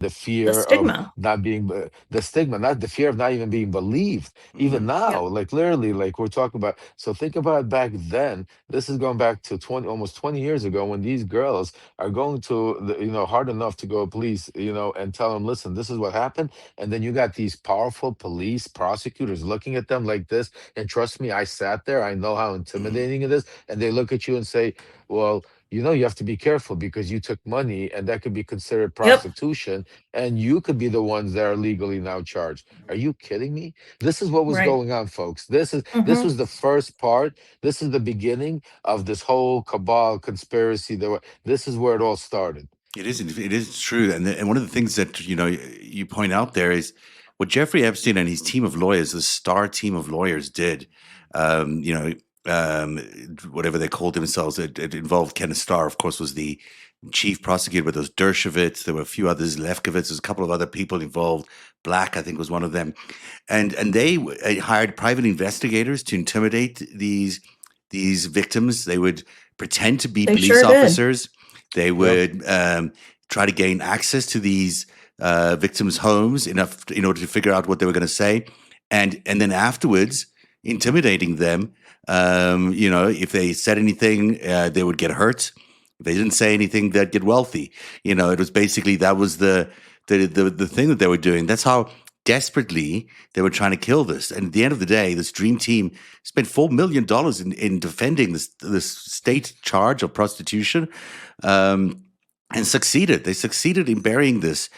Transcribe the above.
the The fear of stigma. not being the stigma, not the fear of not even being believed. Even now, Yep. like literally, like we're talking about. So think about back then. This is going back to 20, almost 20 years ago, when these girls are going to hard enough to go to police, and tell them, listen, this is what happened. And then you got these powerful police prosecutors looking at them like this. And trust me, I sat there, I know how Hmm. intimidating it is. And they look at you and say, well, you have to be careful because you took money, and that could be considered Yep. prostitution, and you could be the ones that are legally now charged. Are you kidding me? This is what was Right. going on, folks. This Hmm. was the first part. This is the beginning of this whole cabal conspiracy. This is where it all started. It is true, and one of the things that you point out there is what Jeffrey Epstein and his team of lawyers, the star team of lawyers, did. Um, you know, um, Whatever they called themselves, it involved Kenneth Starr, of course, was the chief prosecutor, but there was Dershowitz, there were a few others, Lefkowitz, there's a couple of other people involved. Black, I think, was one of them, and they hired private investigators to intimidate these victims. They would pretend to be They police sure did. officers. They Yep. would try to gain access to these victims' homes in order to figure out what they were going to say, and then afterwards intimidating them. If they said anything, they would get hurt. If they didn't say anything, they'd get wealthy. It was basically that was the thing that they were doing. That's how desperately they were trying to kill this. And at the end of the day, this dream team spent $4 million in defending this state charge of prostitution, and succeeded. They succeeded in burying this.